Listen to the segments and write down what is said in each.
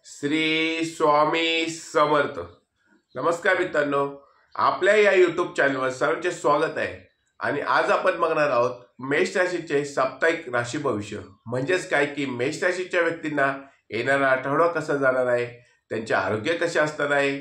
श्री स्वामी समर्थ. नमस्कार मित्रांनो, आपल्या या यूट्यूब चॅनलवर सर्वांचे स्वागत आहे. आणि आज आपण बघणार आहोत मेष राशीचे साप्ताहिक राशी भविष्य. म्हणजेच काय की मेष राशीच्या व्यक्तींना येणारा आठवडा कसा जाणार आहे, त्यांचे आरोग्य कसे असणार आहे,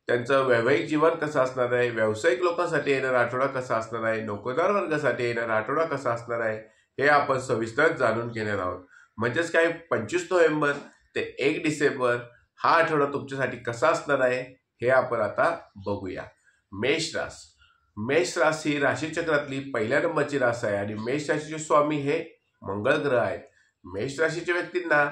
त्यांचं वैवाहिक जीवन कसं असणार आहे, व्यावसायिक लोकांसाठी येणारा आठवडा कसा असणार आहे, नोकरदार वर्गासाठी येणारा आठवडा कसा असणार आहे, हे आपण सविस्तर जाणून घेणार आहोत. म्हणजेच काय 25 नोव्हेंबर ते 1 डिसेंबर हा आठवडा तुमच्यासाठी कसा असणार आहे हे आपण आता बघूया. मेष रास ही राशीचक्रातली पहिल्या नंबरची रास आहे आणि मेष राशीचे स्वामी हे मंगळ ग्रह आहेत. मेष राशीच्या व्यक्तींना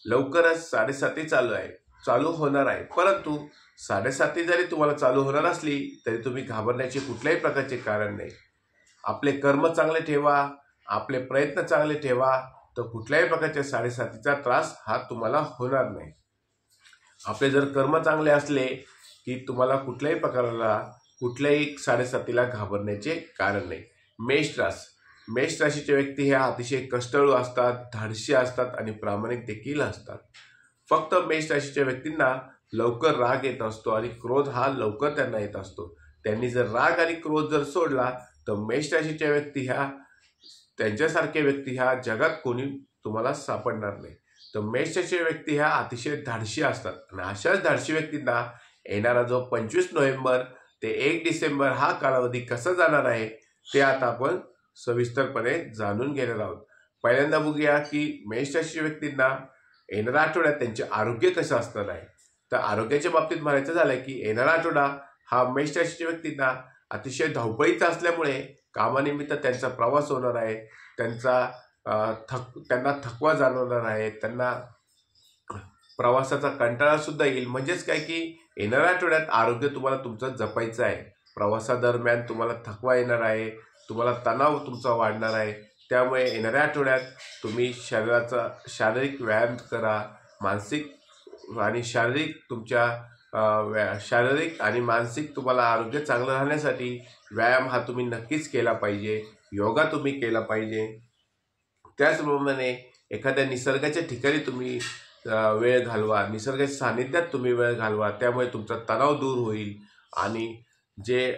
लवकरच 7.5 चालू होणार आहे. परंतु 7.5 जरी तुम्हाला चालू होणार असली तरी तुम्ही घाबरण्याचे कुठल्याही प्रकारचे कारण नाही. आपले कर्म चांगले ठेवा, आपले प्रयत्न चांगले ठेवा, तर कुठल्याही प्रकारच्या 7.5चा त्रास हा तुम्हाला होणार नाही. आपले जर कर्म चांगले असले की तुम्हाला कुठल्याही प्रकाराला कुठल्याही 7.5ला घाबरण्याचे कारण नाही. मेष राशीचे व्यक्ती हे अतिशय कष्टाळू असतात, धाडशी असतात आणि प्रामाणिक देखील असतात. फक्त मेष राशीच्या व्यक्तींना लवकर राग येत असतो आणि क्रोध हा लवकर त्यांना येत असतो. त्यांनी जर राग आणि क्रोध जर सोडला तर मेष राशीच्या व्यक्ती ह्या त्यांच्यासारखे व्यक्ती ह्या जगात कोणी तुम्हाला सापडणार नाही. तर मेष राशीचे व्यक्ती ह्या अतिशय धाडशी असतात आणि अशाच धाडशी व्यक्तींना येणारा जो 25 नोव्हेंबर ते 1 डिसेंबर हा कालावधी कसा जाणार आहे ते आता आपण सविस्तरपणे जाणून घेणार आहोत. पहिल्यांदा बघूया की मेष राशीच्या व्यक्तींना येणाऱ्या आठवड्यात त्यांचे आरोग्य कसं असणार आहे. तर आरोग्याच्या बाबतीत म्हणायचं झालं की येणारा आठवडा हा मेष राशीच्या व्यक्तींना अतिशय धावपळीचा असल्यामुळे कामानिमित्त त्यांचा प्रवास होणार आहे. त्यांना थकवा जाणवणार आहे, त्यांना प्रवासाचा कंटाळा सुद्धा येईल. म्हणजेच काय की येणाऱ्या आठवड्यात आरोग्य तुम्हाला तुमचं जपायचं आहे. प्रवासादरम्यान तुम्हाला थकवा येणार आहे, तुम्हाला तणाव तुमचा वाढणार आहे. त्यामुळे येणाऱ्या आठवड्यात तुम्ही शारीरिक व्यायाम करा. शारीरिक आणि मानसिक तुम्हाला आरोग्य चांगलं राहण्यासाठी व्यायाम हा तुम्ही नक्कीच केला पाहिजे. योगा तुम्ही केला पाहिजे. त्याचप्रमाणे एखाद्या निसर्गाच्या ठिकाणी तुम्ही वेळ घालवा, निसर्गाच्या सानिध्यात तुम्ही वेळ घालवा. त्यामुळे तुमचा तणाव दूर होईल आणि जे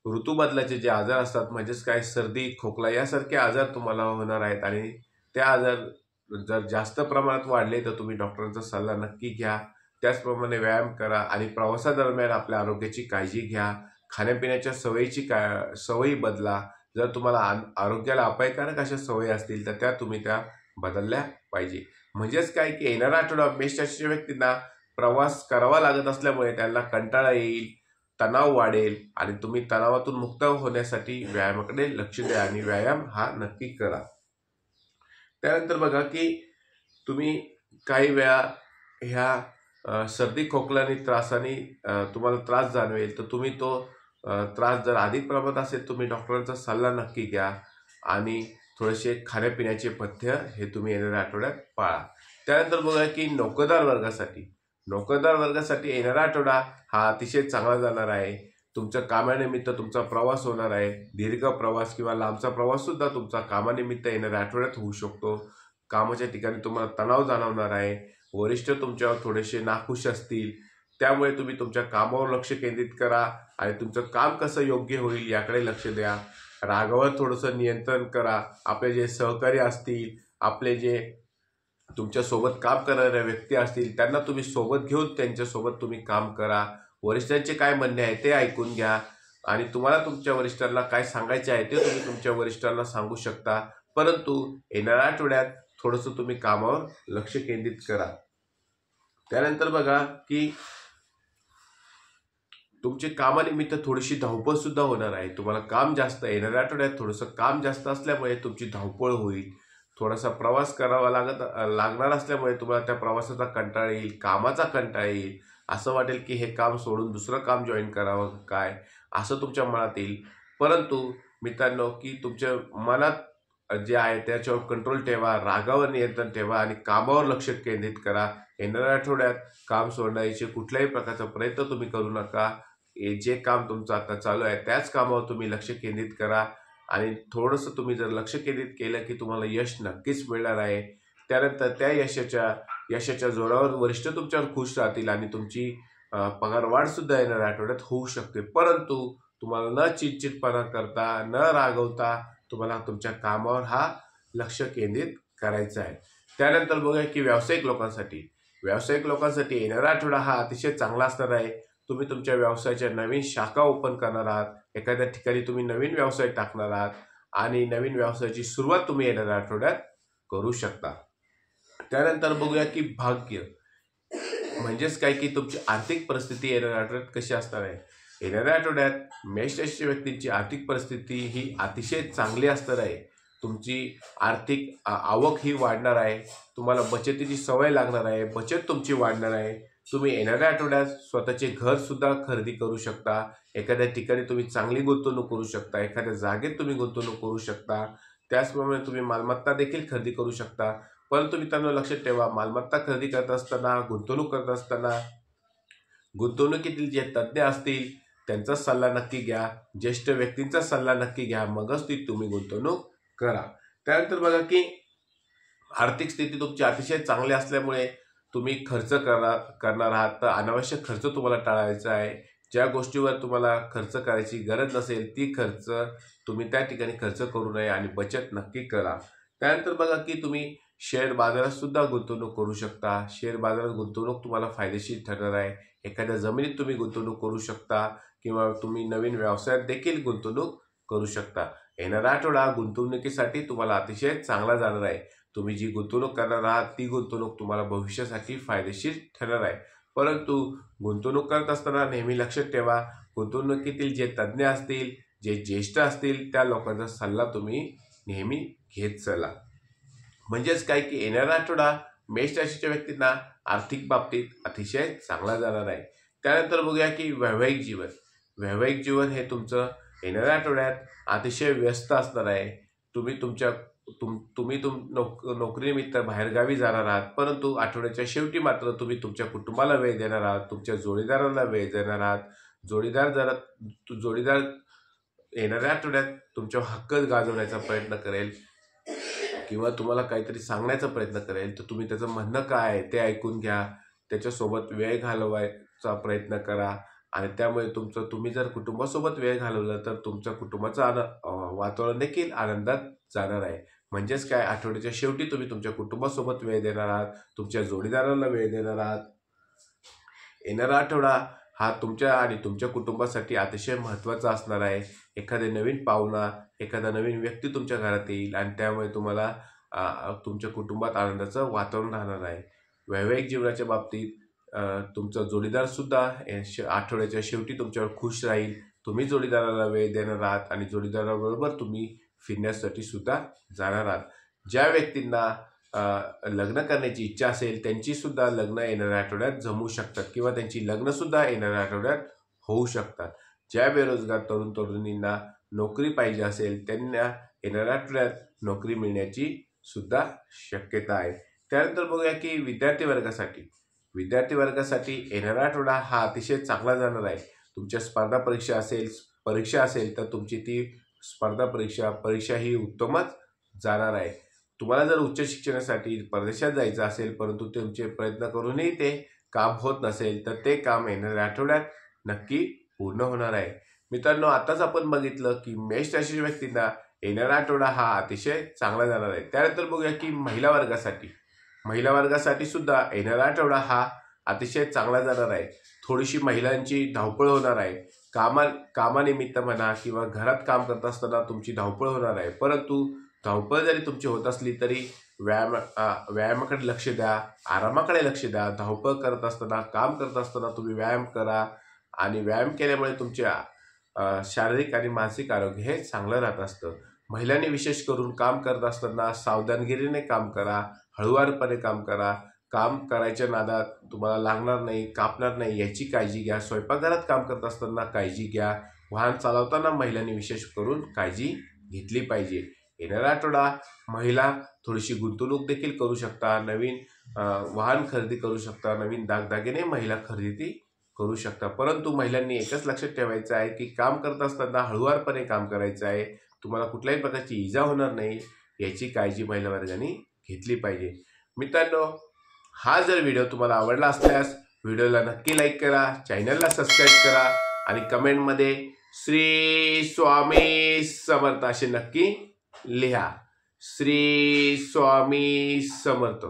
ऋतूबदलाचे जे आजार असतात, म्हणजेच काय सर्दी खोकला यासारखे आजार तुम्हाला होणार आहेत आणि ते आजार जर जास्त प्रमाणात वाढले तर तुम्ही डॉक्टरांचा सल्ला नक्की घ्या. त्याचप्रमाणे व्यायाम करा आणि प्रवासादरम्यान आपल्या आरोग्याची काळजी घ्या. खाण्यापिण्याच्या सवयी बदला. जर तुम्हाला आरोग्याला अपायकारक अशा सवयी असतील तर त्या बदलल्या पाहिजे. म्हणजेच काय की येणारा आठवडा मेष राशीच्या व्यक्तींना प्रवास करावा लागत असल्यामुळे त्यांना कंटाळा येईल, तणाव वाढेल आणि तुम्ही तणावातून मुक्त होण्यासाठी व्यायामाकडे लक्ष द्या आणि व्यायाम हा नक्की करा. त्यानंतर बघा की तुम्ही काही वेळा ह्या सर्दी खोकल्याने त्रासाने तुम्हाला त्रास जाणवेल तर तुम्ही तो त्रास जर अधिक प्रमाणात असेल तुम्ही डॉक्टरांचा सल्ला नक्की घ्या आणि थोडेसे खाण्यापिण्याचे पथ्य हे तुम्ही येणाऱ्या आठवड्यात पाळा. त्यानंतर बघा की नोकरदार वर्गासाठी येणारा आठवडा हा अतिशय चांगला जाणार आहे. तुमच्या कामानिमित्त तुमचा प्रवास होणार आहे. दीर्घ प्रवास किंवा लांबचा प्रवास सुद्धा तुमचा कामानिमित्त येणाऱ्या आठवड्यात होऊ शकतो. कामाच्या ठिकाणी तुम्हाला तणाव जाणवणार आहे. वरिष्ठ तुमच्यावर थोडेसे नाखुश असतील. त्यामुळे तुम्ही तुमच्या कामावर लक्ष केंद्रित करा आणि तुमचं काम कसं योग्य होईल याकडे लक्ष द्या. रागावर थोडंसं नियंत्रण करा. आपले जे सहकारी असतील, आपले जे तुमच्या सोबत काम करणाऱ्या व्यक्ती असतील त्यांना तुम्ही सोबत घेऊन त्यांच्यासोबत तुम्ही काम करा. वरिष्ठांचे काय म्हणणे आहे ते ऐकून घ्या आणि तुम्हाला तुमच्या वरिष्ठांना काय सांगायचे आहे ते तुम्ही तुमच्या वरिष्ठांना सांगू शकता. परंतु येणाऱ्या आठवड्यात थोडंसं तुम्ही कामावर लक्ष केंद्रित करा. त्यानंतर बघा की तुमचे कामानिमित्त थोडीशी धावपळ सुद्धा होणार आहे. तुम्हाला काम जास्त येणाऱ्या आठवड्यात थोडंसं काम जास्त असल्यामुळे तुमची धावपळ होईल. थोडासा प्रवास करावा लागणार असल्यामुळे तुम्हाला त्या प्रवासाचा कंटाळा येईल, कामाचा कंटाळा येईल. असं वाटेल की हे काम सोडून दुसरं काम जॉईन करावं काय असं तुमच्या मनात येईल. परंतु मित्रांनो की तुमच्या मनात जे आहे त्याच्यावर कंट्रोल ठेवा, रागावर नियंत्रण ठेवा आणि कामावर लक्ष केंद्रित करा. येणाऱ्या आठवड्यात काम सोडण्याचे कुठल्याही प्रकारचा प्रयत्न तुम्ही करू नका. जे काम तुमचं आता चालू आहे त्याच कामावर तुम्ही लक्ष केंद्रित करा आणि थोडंसं तुम्ही जर लक्ष केंद्रित केलं की तुम्हाला यश नक्कीच मिळणार आहे. त्यानंतर त्या यशाच्या यशाच्या जोरावर वरिष्ठ तुमच्यावर खुश राहतील आणि तुमची पगारवाढ सुद्धा येणाऱ्या आठवड्यात होऊ शकते। परंतु तुम्हाला न चिडचिडपणा करता, न रागवता तुम्हाला तुमच्या कामावर हा लक्ष केंद्रित करायचं आहे। त्यानंतर बघूया की व्यावसायिक लोकांसाठी येणारा आठवडा हा अतिशय चांगला असणार आहे। तुम्ही तुमच्या व्यवसायाच्या नवीन शाखा ओपन करणार आहात, एखाद्या ठिकाणी तुम्ही नवीन व्यवसाय टाकणार आहात आणि नवीन व्यवसायाची सुरुवात तुम्ही येणाऱ्या आठवड्यात करू शकता। त्यानंतर बघूया की भाग्य म्हणजेच काय की तुमची आर्थिक परिस्थिती येणाऱ्या आठवड्यात कशी असणार आहे। येणाऱ्या आठवड्यात मेष राशीच्या व्यक्तींची आर्थिक परिस्थिती ही अतिशय चांगली असणार आहे। तुमची आर्थिक आवक ही वाढणार आहे, तुम्हाला बचतीची सवय लागणार आहे, बचत तुमची वाढणार आहे। तुम्ही येणाऱ्या आठवड्यात स्वतःचे घर सुद्धा खरेदी करू शकता, एखाद्या ठिकाणी तुम्ही चांगली गुंतवणूक करू शकता, एखाद्या जागेत तुम्ही गुंतवणूक करू शकता, त्याचप्रमाणे तुम्ही मालमत्ता देखील खरेदी करू शकता। परंतु मित्रांनो लक्षात ठेवा, मालमत्ता खरेदी करत असताना, गुंतवणूक करत असताना गुंतवणुकीतील जे तज्ज्ञ असतील त्यांचा सल्ला नक्की घ्या, ज्येष्ठ व्यक्तींचा सल्ला नक्की घ्या, मगच ती तुम्ही गुंतवणूक करा। त्यानंतर बघा की आर्थिक स्थिती तुमची अतिशय चांगली असल्यामुळे तुम्ही खर्च करणार आहात, तर अनावश्यक खर्च तुम्हाला टाळायचा आहे। ज्या गोष्टीवर तुम्हाला खर्च करायची गरज नसेल ती खर्च तुम्ही त्या ठिकाणी खर्च करू नये आणि बचत नक्की करा। त्यानंतर बघा की तुम्ही शेअर बाजारात सुद्धा गुंतवणूक करू शकता। शेअर बाजारात गुंतवणूक तुम्हाला फायदेशीर ठरणार आहे। एखाद्या जमिनीत तुम्ही गुंतवणूक करू शकता किंवा तुम्ही नवीन व्यवसायात देखील गुंतवणूक करू शकता। येणारा आठवडा गुंतवणुकीसाठी तुम्हाला अतिशय चांगला जाणार आहे। तुम्ही जी गुंतवणूक करणार आहात ती गुंतवणूक तुम्हाला भविष्यासाठी फायदेशीर ठरणार आहे। परंतु गुंतवणूक करत असताना नेहमी लक्षात ठेवा, गुंतवणुकीतील जे तज्ज्ञ असतील, जे ज्येष्ठ असतील त्या लोकांचा सल्ला तुम्ही नेहमी घेत चला। म्हणजेच काय की येणारा आठवडा मेष राशीच्या व्यक्तींना आर्थिक बाबतीत अतिशय चांगला जाणार आहे। त्यानंतर बघूया की वैवाहिक जीवन हे तुमचं येणाऱ्या आठवड्यात अतिशय व्यस्त असणार आहे। तुम्ही नोकरीनिमित्त बाहेरगावी जाणार आहात, परंतु आठवड्याच्या शेवटी मात्र तुम्ही तुमच्या कुटुंबाला वेळ देणार आहात, तुमच्या जोडीदाराला वेळ देणार आहात। जोडीदार येणाऱ्या आठवड्यात तुमच्या हक्क गाजवण्याचा प्रयत्न करेल किंवा तुम्हाला काहीतरी सांगण्याचा प्रयत्न करेल, तर तुम्ही त्याचं म्हणणं काय आहे ते ऐकून घ्या, त्याच्यासोबत वेळ घालवायचा प्रयत्न करा आणि त्यामुळे तुम्ही जर कुटुंबासोबत वेळ घालवलं तर तुमच्या कुटुंबाचं वातावरण देखील आनंदात जाणार आहे। म्हणजेच काय, आठवड्याच्या शेवटी तुम्ही तुमच्या कुटुंबासोबत वेळ देणार आहात, तुमच्या जोडीदाराला वेळ देणार आहात। येणारा आठवडा हा तुमच्या आणि तुमच्या कुटुंबासाठी अतिशय महत्त्वाचा असणार आहे। एखादे नवीन पाहुणा, एखादा नवीन व्यक्ती तुमच्या घरात येईल आणि त्यामुळे तुम्हाला तुमच्या कुटुंबात आनंदाचं वातावरण राहणार आहे। वैवाहिक जीवनाच्या बाबतीत तुमचा जोडीदार सुद्धा आठवड्याच्या शेवटी तुमच्यावर खुश राहील। तुम्ही जोडीदाराला वेळ देणार आहात आणि जोडीदाराबरोबर तुम्ही फिरण्यासाठी सुद्धा जाणार आहात। ज्या व्यक्तींना लग्न करण्याची इच्छा असेल त्यांची सुद्धा लग्न येणाऱ्या आठवड्यात जमू शकतात किंवा त्यांची लग्न सुद्धा येणाऱ्या आठवड्यात होऊ शकतात। ज्या बेरोजगार तरुण तरुणींना नोकरी पाहिजे असेल त्यांना येणाऱ्या आठवड्यात नोकरी मिळण्याची सुद्धा शक्यता आहे। त्यानंतर बघूया की विद्यार्थी वर्गासाठी येणारा आठवडा हा अतिशय चांगला जाणार आहे। तुमच्या स्पर्धा परीक्षा असेल तर तुमची ती स्पर्धा परीक्षा ही उत्तमच जाणार आहे। तुम्हाला जर उच्च शिक्षणासाठी परदेशात जायचं असेल परंतु तुमचे प्रयत्न करूनही ते काम होत नसेल तर ते काम येणाऱ्या आठवड्यात नक्की पूर्ण होणार आहे। मित्रांनो, आताच आपण बघितलं की मेष राशीच्या व्यक्तींना येणारा आठवडा हा अतिशय चांगला जाणार आहे। त्यानंतर बघूया की महिला वर्गासाठी सुद्धा येणारा आठवडा हा अतिशय चांगला जाणार आहे। थोडीशी महिलांची धावपळ होणार आहे, कामानिमित्त म्हणा किंवा घरात काम करत असताना तुमची धावपळ होणार आहे। परंतु धावपळ जरी तुमची होत असली तरी व्यायामाकडे लक्ष द्या, आरामाकडे लक्ष द्या। धावपळ करत असताना, काम करत असताना तुम्ही व्यायाम करा आणि व्यायाम केल्यामुळे तुमच्या शारीरिक आणि मानसिक आरोग्य हे चांगलं राहत असतं। महिलांनी विशेष करून काम करत असताना सावधानगिरीने काम करा, हळूवारपणे काम करा। काम करायच्या नादात तुम्हाला लागणार नाही, कापणार नाही याची काळजी घ्या। स्वयंपाकघरात काम करत असताना काळजी घ्या। वाहन चालवताना महिलांनी विशेष करून काळजी घेतली पाहिजे। येणारा आठवडा महिला थोडीशी गुंतवणूक देखील करू शकता, नवीन वाहन खरेदी करू शकता, नवीन दागदागिने महिला खरेदी करू शकता। परंतु महिलांनी एकच लक्षात ठेवायचं आहे की काम करत असताना हळूवारपणे काम करायचं आहे, तुम्हाला कुठल्याही प्रकारची इजा होणार नाही याची काळजी महिला वर्गाने घेतली पाहिजे। मित्रांनो, हा जर व्हिडिओ तुम्हाला आवडला असल्यास व्हिडिओला नक्की लाईक करा, चॅनलला सबस्क्राईब करा आणि कमेंटमध्ये श्री स्वामी समर्थ असे नक्की लिहा. श्री स्वामी समर्थ.